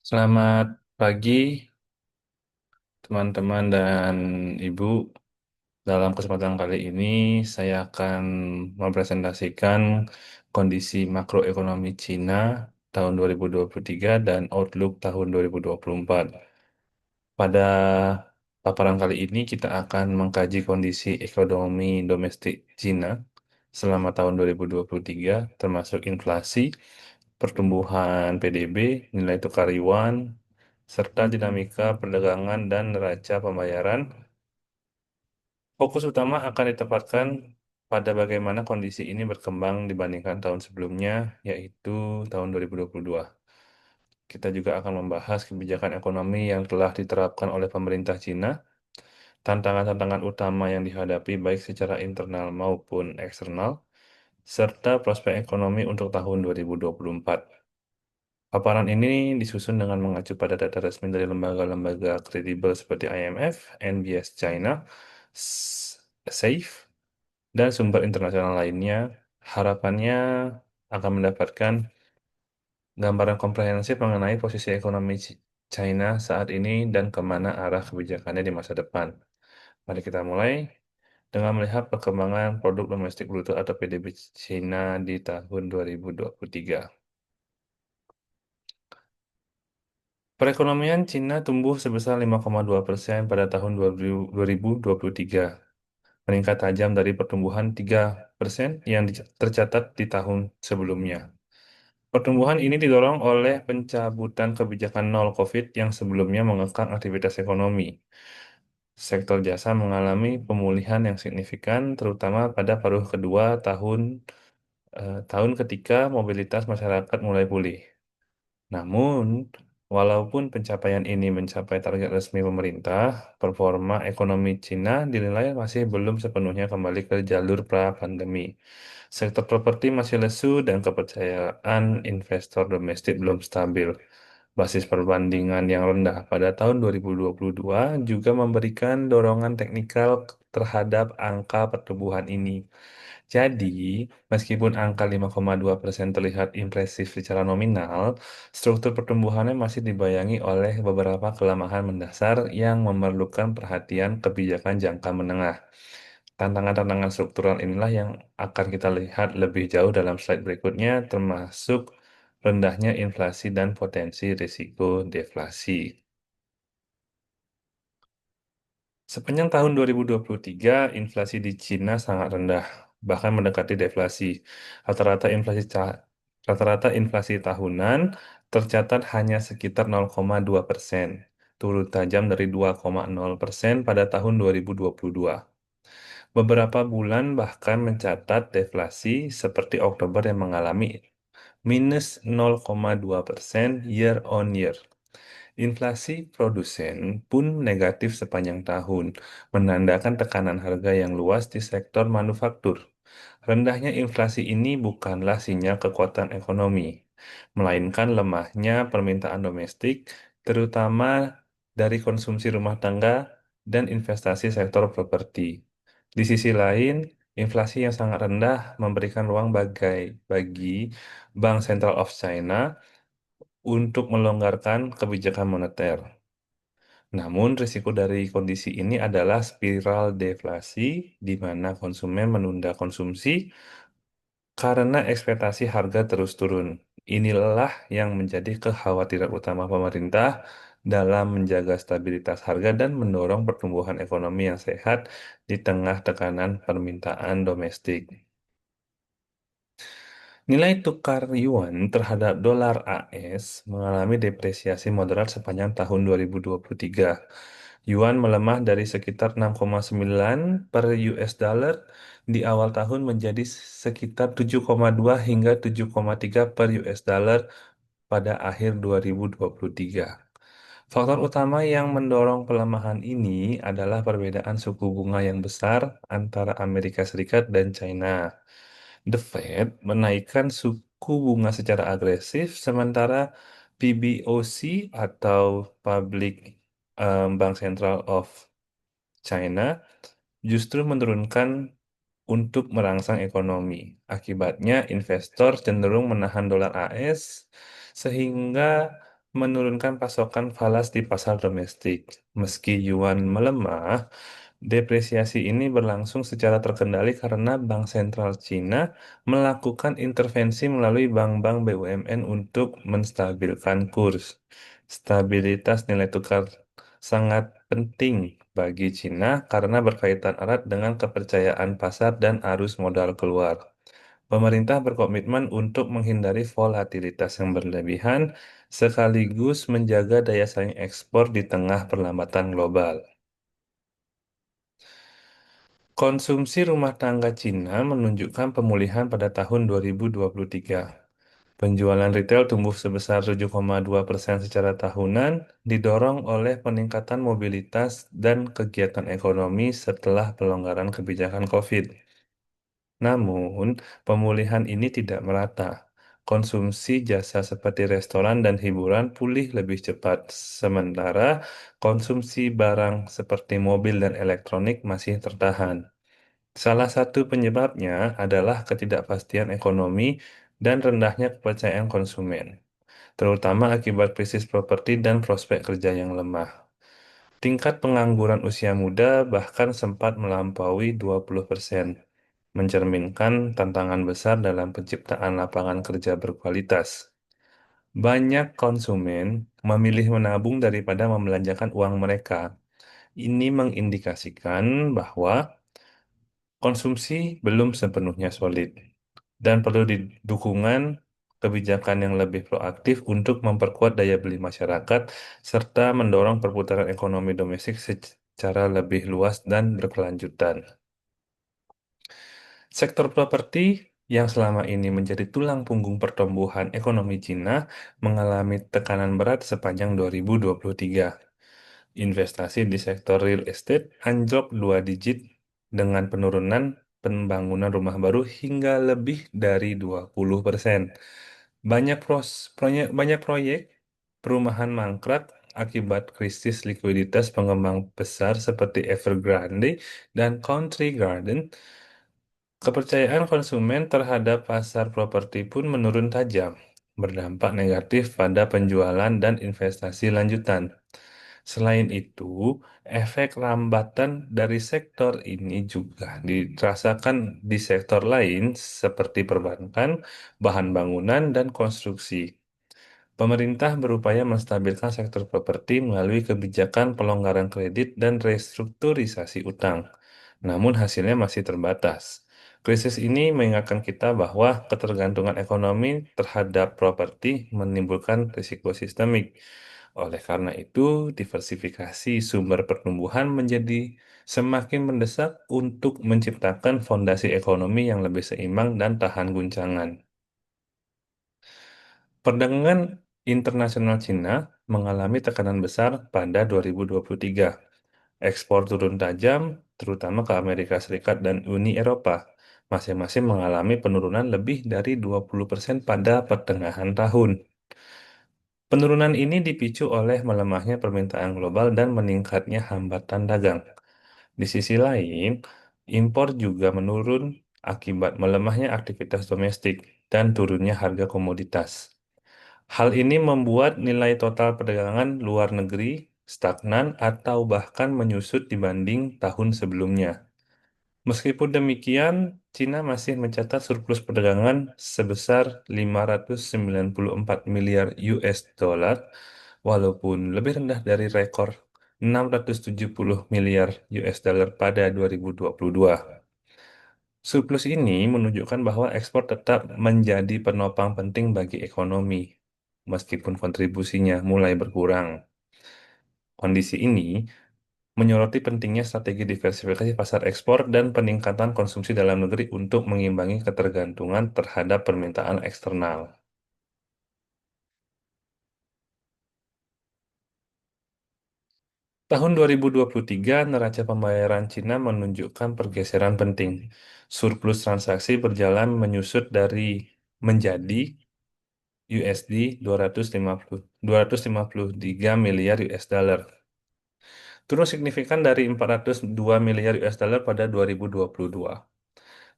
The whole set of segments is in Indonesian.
Selamat pagi, teman-teman dan Ibu. Dalam kesempatan kali ini, saya akan mempresentasikan kondisi makroekonomi Cina tahun 2023 dan outlook tahun 2024. Pada paparan kali ini, kita akan mengkaji kondisi ekonomi domestik Cina selama tahun 2023, termasuk inflasi, pertumbuhan PDB, nilai tukar yuan, serta dinamika perdagangan dan neraca pembayaran. Fokus utama akan ditempatkan pada bagaimana kondisi ini berkembang dibandingkan tahun sebelumnya, yaitu tahun 2022. Kita juga akan membahas kebijakan ekonomi yang telah diterapkan oleh pemerintah Cina, tantangan-tantangan utama yang dihadapi baik secara internal maupun eksternal, serta prospek ekonomi untuk tahun 2024. Paparan ini disusun dengan mengacu pada data resmi dari lembaga-lembaga kredibel seperti IMF, NBS China, SAFE, dan sumber internasional lainnya. Harapannya akan mendapatkan gambaran komprehensif mengenai posisi ekonomi China saat ini dan kemana arah kebijakannya di masa depan. Mari kita mulai dengan melihat perkembangan produk domestik bruto atau PDB China di tahun 2023. Perekonomian Cina tumbuh sebesar 5,2% pada tahun 2023, meningkat tajam dari pertumbuhan 3% yang tercatat di tahun sebelumnya. Pertumbuhan ini didorong oleh pencabutan kebijakan nol COVID yang sebelumnya mengekang aktivitas ekonomi. Sektor jasa mengalami pemulihan yang signifikan, terutama pada paruh kedua tahun ketika mobilitas masyarakat mulai pulih. Namun, walaupun pencapaian ini mencapai target resmi pemerintah, performa ekonomi Cina dinilai masih belum sepenuhnya kembali ke jalur pra-pandemi. Sektor properti masih lesu dan kepercayaan investor domestik belum stabil. Basis perbandingan yang rendah pada tahun 2022 juga memberikan dorongan teknikal terhadap angka pertumbuhan ini. Jadi, meskipun angka 5,2% terlihat impresif secara nominal, struktur pertumbuhannya masih dibayangi oleh beberapa kelemahan mendasar yang memerlukan perhatian kebijakan jangka menengah. Tantangan-tantangan struktural inilah yang akan kita lihat lebih jauh dalam slide berikutnya, termasuk rendahnya inflasi dan potensi risiko deflasi. Sepanjang tahun 2023, inflasi di Cina sangat rendah, bahkan mendekati deflasi. Rata-rata inflasi rata-rata inflasi tahunan tercatat hanya sekitar 0,2%, turun tajam dari 2,0% pada tahun 2022. Beberapa bulan bahkan mencatat deflasi seperti Oktober yang mengalami minus 0,2% year on year. Inflasi produsen pun negatif sepanjang tahun, menandakan tekanan harga yang luas di sektor manufaktur. Rendahnya inflasi ini bukanlah sinyal kekuatan ekonomi, melainkan lemahnya permintaan domestik, terutama dari konsumsi rumah tangga dan investasi sektor properti. Di sisi lain, inflasi yang sangat rendah memberikan ruang bagi Bank Central of China untuk melonggarkan kebijakan moneter. Namun, risiko dari kondisi ini adalah spiral deflasi, di mana konsumen menunda konsumsi karena ekspektasi harga terus turun. Inilah yang menjadi kekhawatiran utama pemerintah dalam menjaga stabilitas harga dan mendorong pertumbuhan ekonomi yang sehat di tengah tekanan permintaan domestik. Nilai tukar yuan terhadap dolar AS mengalami depresiasi moderat sepanjang tahun 2023. Yuan melemah dari sekitar 6,9 per US dollar di awal tahun menjadi sekitar 7,2 hingga 7,3 per US dollar pada akhir 2023. Faktor utama yang mendorong pelemahan ini adalah perbedaan suku bunga yang besar antara Amerika Serikat dan China. The Fed menaikkan suku bunga secara agresif, sementara PBOC atau Public Bank Central of China justru menurunkan untuk merangsang ekonomi. Akibatnya, investor cenderung menahan dolar AS sehingga menurunkan pasokan falas di pasar domestik. Meski yuan melemah, depresiasi ini berlangsung secara terkendali karena Bank Sentral Cina melakukan intervensi melalui bank-bank BUMN untuk menstabilkan kurs. Stabilitas nilai tukar sangat penting bagi Cina karena berkaitan erat dengan kepercayaan pasar dan arus modal keluar. Pemerintah berkomitmen untuk menghindari volatilitas yang berlebihan sekaligus menjaga daya saing ekspor di tengah perlambatan global. Konsumsi rumah tangga Cina menunjukkan pemulihan pada tahun 2023. Penjualan retail tumbuh sebesar 7,2% secara tahunan, didorong oleh peningkatan mobilitas dan kegiatan ekonomi setelah pelonggaran kebijakan COVID. Namun, pemulihan ini tidak merata. Konsumsi jasa seperti restoran dan hiburan pulih lebih cepat, sementara konsumsi barang seperti mobil dan elektronik masih tertahan. Salah satu penyebabnya adalah ketidakpastian ekonomi dan rendahnya kepercayaan konsumen, terutama akibat krisis properti dan prospek kerja yang lemah. Tingkat pengangguran usia muda bahkan sempat melampaui 20%, mencerminkan tantangan besar dalam penciptaan lapangan kerja berkualitas. Banyak konsumen memilih menabung daripada membelanjakan uang mereka. Ini mengindikasikan bahwa konsumsi belum sepenuhnya solid dan perlu dukungan kebijakan yang lebih proaktif untuk memperkuat daya beli masyarakat serta mendorong perputaran ekonomi domestik secara lebih luas dan berkelanjutan. Sektor properti yang selama ini menjadi tulang punggung pertumbuhan ekonomi Cina mengalami tekanan berat sepanjang 2023. Investasi di sektor real estate anjlok 2 digit dengan penurunan pembangunan rumah baru hingga lebih dari 20%. Banyak proyek perumahan mangkrak akibat krisis likuiditas pengembang besar seperti Evergrande dan Country Garden. Kepercayaan konsumen terhadap pasar properti pun menurun tajam, berdampak negatif pada penjualan dan investasi lanjutan. Selain itu, efek rambatan dari sektor ini juga dirasakan di sektor lain seperti perbankan, bahan bangunan, dan konstruksi. Pemerintah berupaya menstabilkan sektor properti melalui kebijakan pelonggaran kredit dan restrukturisasi utang. Namun hasilnya masih terbatas. Krisis ini mengingatkan kita bahwa ketergantungan ekonomi terhadap properti menimbulkan risiko sistemik. Oleh karena itu, diversifikasi sumber pertumbuhan menjadi semakin mendesak untuk menciptakan fondasi ekonomi yang lebih seimbang dan tahan guncangan. Perdagangan internasional Cina mengalami tekanan besar pada 2023. Ekspor turun tajam, terutama ke Amerika Serikat dan Uni Eropa. Masing-masing mengalami penurunan lebih dari 20% pada pertengahan tahun. Penurunan ini dipicu oleh melemahnya permintaan global dan meningkatnya hambatan dagang. Di sisi lain, impor juga menurun akibat melemahnya aktivitas domestik dan turunnya harga komoditas. Hal ini membuat nilai total perdagangan luar negeri stagnan atau bahkan menyusut dibanding tahun sebelumnya. Meskipun demikian, Cina masih mencatat surplus perdagangan sebesar 594 miliar US dollar, walaupun lebih rendah dari rekor 670 miliar US dollar pada 2022. Surplus ini menunjukkan bahwa ekspor tetap menjadi penopang penting bagi ekonomi, meskipun kontribusinya mulai berkurang. Kondisi ini menyoroti pentingnya strategi diversifikasi pasar ekspor dan peningkatan konsumsi dalam negeri untuk mengimbangi ketergantungan terhadap permintaan eksternal. Tahun 2023, neraca pembayaran Cina menunjukkan pergeseran penting. Surplus transaksi berjalan menyusut dari menjadi USD 253 miliar US dollar. Turun signifikan dari 402 miliar US dollar pada 2022.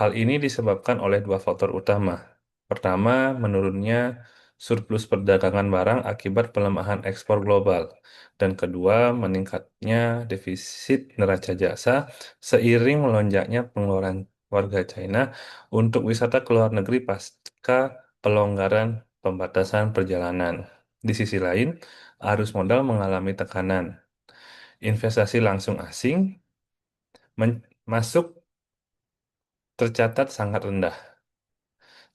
Hal ini disebabkan oleh dua faktor utama. Pertama, menurunnya surplus perdagangan barang akibat pelemahan ekspor global. Dan kedua, meningkatnya defisit neraca jasa seiring melonjaknya pengeluaran warga China untuk wisata ke luar negeri pasca pelonggaran pembatasan perjalanan. Di sisi lain, arus modal mengalami tekanan. Investasi langsung asing masuk tercatat sangat rendah.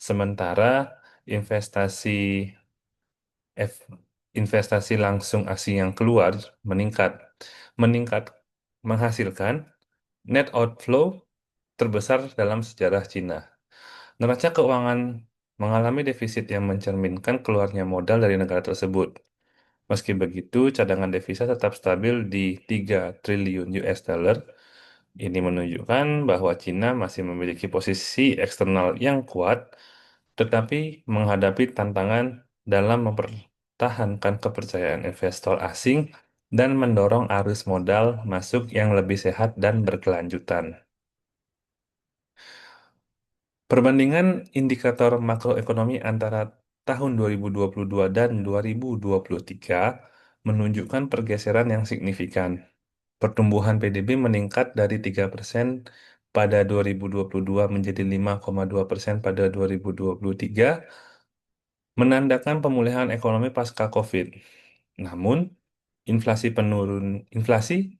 Sementara investasi F- investasi langsung asing yang keluar meningkat. Meningkat menghasilkan net outflow terbesar dalam sejarah Cina. Neraca keuangan mengalami defisit yang mencerminkan keluarnya modal dari negara tersebut. Meski begitu, cadangan devisa tetap stabil di 3 triliun US dollar. Ini menunjukkan bahwa Cina masih memiliki posisi eksternal yang kuat, tetapi menghadapi tantangan dalam mempertahankan kepercayaan investor asing dan mendorong arus modal masuk yang lebih sehat dan berkelanjutan. Perbandingan indikator makroekonomi antara tahun 2022 dan 2023 menunjukkan pergeseran yang signifikan. Pertumbuhan PDB meningkat dari 3% pada 2022 menjadi 5,2% pada 2023, menandakan pemulihan ekonomi pasca COVID. Namun, inflasi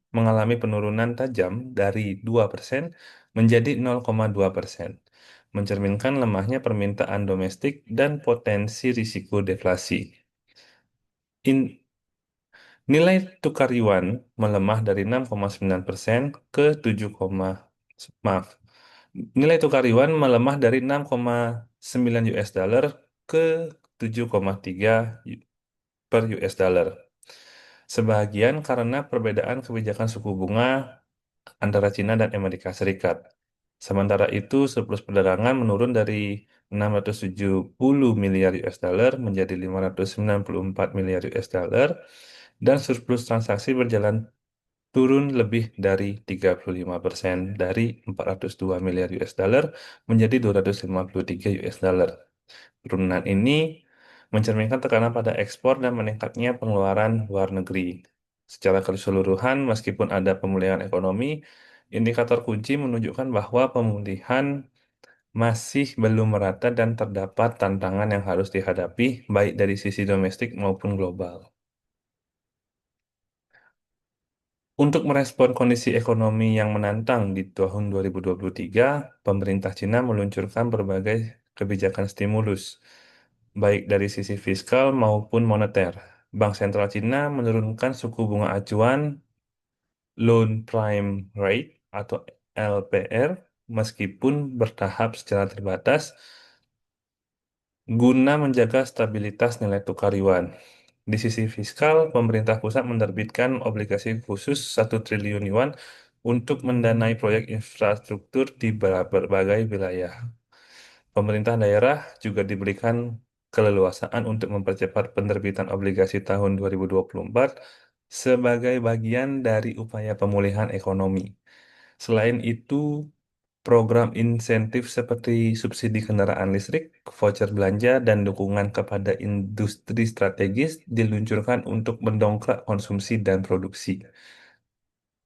mengalami penurunan tajam dari 2% menjadi 0,2%, mencerminkan lemahnya permintaan domestik dan potensi risiko deflasi. In- Nilai tukar yuan melemah dari 6,9% ke 7, maaf. Nilai tukar yuan melemah dari 6,9 US dollar ke 7,3 per US dollar. Sebagian karena perbedaan kebijakan suku bunga antara Cina dan Amerika Serikat. Sementara itu, surplus perdagangan menurun dari 670 miliar US dollar menjadi 594 miliar US dollar dan surplus transaksi berjalan turun lebih dari 35% dari 402 miliar US dollar menjadi 253 US dollar. Penurunan ini mencerminkan tekanan pada ekspor dan meningkatnya pengeluaran luar negeri. Secara keseluruhan, meskipun ada pemulihan ekonomi, indikator kunci menunjukkan bahwa pemulihan masih belum merata dan terdapat tantangan yang harus dihadapi baik dari sisi domestik maupun global. Untuk merespon kondisi ekonomi yang menantang di tahun 2023, pemerintah Cina meluncurkan berbagai kebijakan stimulus, baik dari sisi fiskal maupun moneter. Bank Sentral Cina menurunkan suku bunga acuan Loan Prime Rate atau LPR meskipun bertahap secara terbatas guna menjaga stabilitas nilai tukar yuan. Di sisi fiskal, pemerintah pusat menerbitkan obligasi khusus 1 triliun yuan untuk mendanai proyek infrastruktur di berbagai wilayah. Pemerintah daerah juga diberikan keleluasaan untuk mempercepat penerbitan obligasi tahun 2024 sebagai bagian dari upaya pemulihan ekonomi. Selain itu, program insentif seperti subsidi kendaraan listrik, voucher belanja, dan dukungan kepada industri strategis diluncurkan untuk mendongkrak konsumsi dan produksi.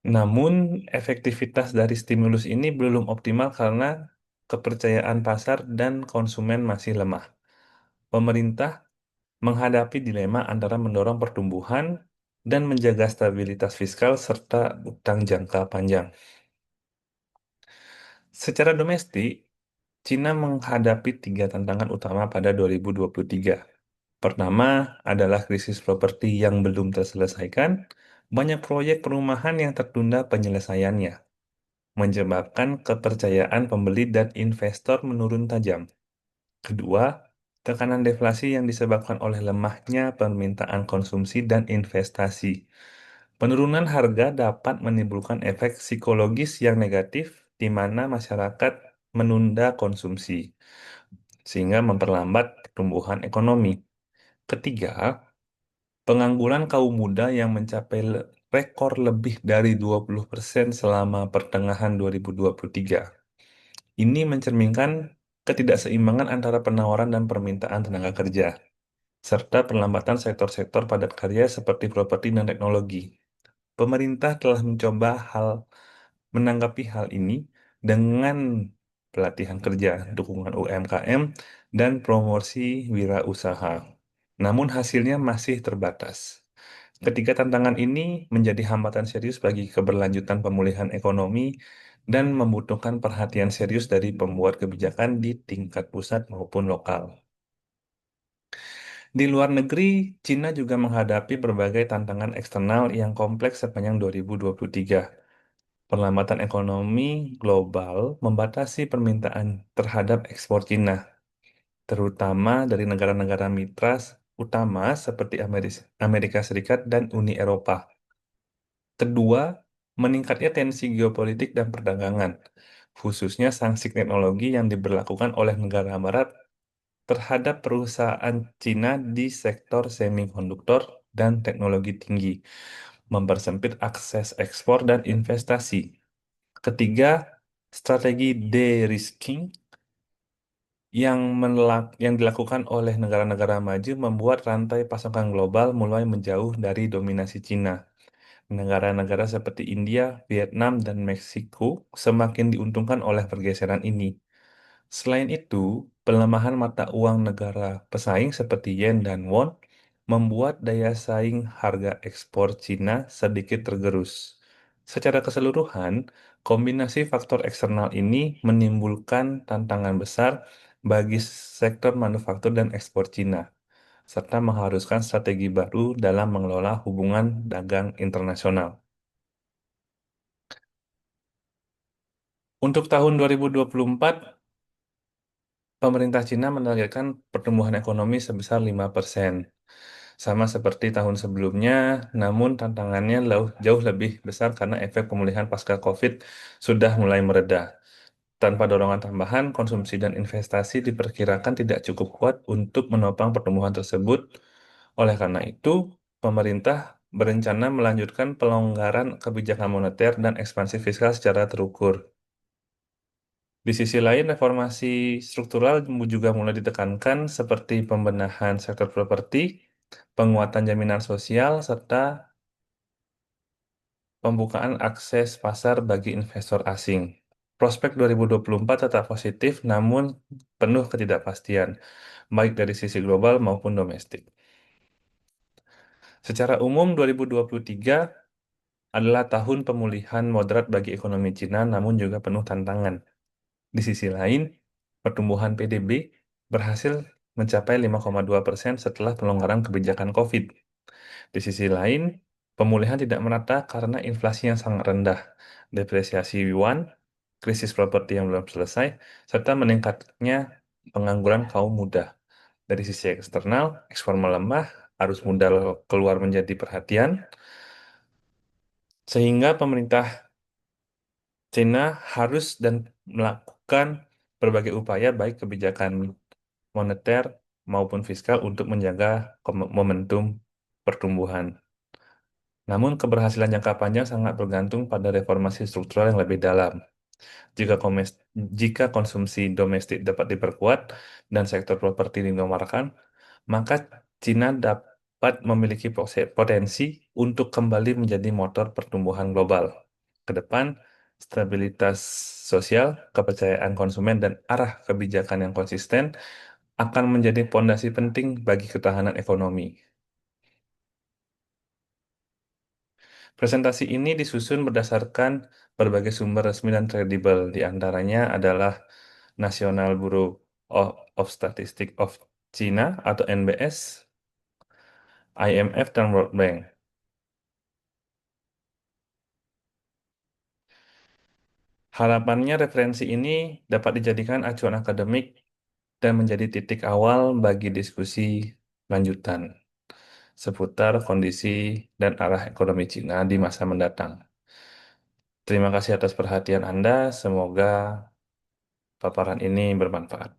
Namun, efektivitas dari stimulus ini belum optimal karena kepercayaan pasar dan konsumen masih lemah. Pemerintah menghadapi dilema antara mendorong pertumbuhan dan menjaga stabilitas fiskal serta utang jangka panjang. Secara domestik, Cina menghadapi tiga tantangan utama pada 2023. Pertama adalah krisis properti yang belum terselesaikan, banyak proyek perumahan yang tertunda penyelesaiannya, menyebabkan kepercayaan pembeli dan investor menurun tajam. Kedua, tekanan deflasi yang disebabkan oleh lemahnya permintaan konsumsi dan investasi. Penurunan harga dapat menimbulkan efek psikologis yang negatif di mana masyarakat menunda konsumsi, sehingga memperlambat pertumbuhan ekonomi. Ketiga, pengangguran kaum muda yang mencapai rekor lebih dari 20% selama pertengahan 2023. Ini mencerminkan ketidakseimbangan antara penawaran dan permintaan tenaga kerja. serta perlambatan sektor-sektor padat karya seperti properti dan teknologi. Pemerintah telah menanggapi hal ini dengan pelatihan kerja, dukungan UMKM, dan promosi wirausaha. Namun hasilnya masih terbatas. Ketiga tantangan ini menjadi hambatan serius bagi keberlanjutan pemulihan ekonomi dan membutuhkan perhatian serius dari pembuat kebijakan di tingkat pusat maupun lokal. Di luar negeri, Cina juga menghadapi berbagai tantangan eksternal yang kompleks sepanjang 2023. Perlambatan ekonomi global membatasi permintaan terhadap ekspor Cina, terutama dari negara-negara mitra utama seperti Amerika Serikat dan Uni Eropa. Kedua, meningkatnya tensi geopolitik dan perdagangan, khususnya sanksi teknologi yang diberlakukan oleh negara Barat terhadap perusahaan Cina di sektor semikonduktor dan teknologi tinggi, mempersempit akses ekspor dan investasi. Ketiga, strategi de-risking yang dilakukan oleh negara-negara maju membuat rantai pasokan global mulai menjauh dari dominasi Cina. Negara-negara seperti India, Vietnam, dan Meksiko semakin diuntungkan oleh pergeseran ini. Selain itu, pelemahan mata uang negara pesaing seperti yen dan won membuat daya saing harga ekspor Cina sedikit tergerus. Secara keseluruhan, kombinasi faktor eksternal ini menimbulkan tantangan besar bagi sektor manufaktur dan ekspor Cina, serta mengharuskan strategi baru dalam mengelola hubungan dagang internasional. Untuk tahun 2024, pemerintah Cina menargetkan pertumbuhan ekonomi sebesar 5%. Sama seperti tahun sebelumnya, namun tantangannya jauh lebih besar karena efek pemulihan pasca COVID sudah mulai mereda. Tanpa dorongan tambahan, konsumsi dan investasi diperkirakan tidak cukup kuat untuk menopang pertumbuhan tersebut. Oleh karena itu, pemerintah berencana melanjutkan pelonggaran kebijakan moneter dan ekspansi fiskal secara terukur. Di sisi lain, reformasi struktural juga mulai ditekankan seperti pembenahan sektor properti, penguatan jaminan sosial, serta pembukaan akses pasar bagi investor asing. Prospek 2024 tetap positif, namun penuh ketidakpastian, baik dari sisi global maupun domestik. Secara umum, 2023 adalah tahun pemulihan moderat bagi ekonomi Cina, namun juga penuh tantangan. Di sisi lain, pertumbuhan PDB berhasil mencapai 5,2% setelah pelonggaran kebijakan COVID. Di sisi lain, pemulihan tidak merata karena inflasi yang sangat rendah, depresiasi yuan, krisis properti yang belum selesai, serta meningkatnya pengangguran kaum muda. Dari sisi eksternal, ekspor melemah, arus modal keluar menjadi perhatian, sehingga pemerintah China harus dan melakukan berbagai upaya baik kebijakan moneter maupun fiskal untuk menjaga momentum pertumbuhan. Namun keberhasilan jangka panjang sangat bergantung pada reformasi struktural yang lebih dalam. Jika konsumsi domestik dapat diperkuat dan sektor properti dinomarkan, maka Cina dapat memiliki potensi untuk kembali menjadi motor pertumbuhan global. Ke depan, stabilitas sosial, kepercayaan konsumen, dan arah kebijakan yang konsisten akan menjadi fondasi penting bagi ketahanan ekonomi. Presentasi ini disusun berdasarkan berbagai sumber resmi dan kredibel, di antaranya adalah National Bureau of Statistics of China atau NBS, IMF, dan World Bank. Harapannya referensi ini dapat dijadikan acuan akademik dan menjadi titik awal bagi diskusi lanjutan seputar kondisi dan arah ekonomi Cina di masa mendatang. Terima kasih atas perhatian Anda. Semoga paparan ini bermanfaat.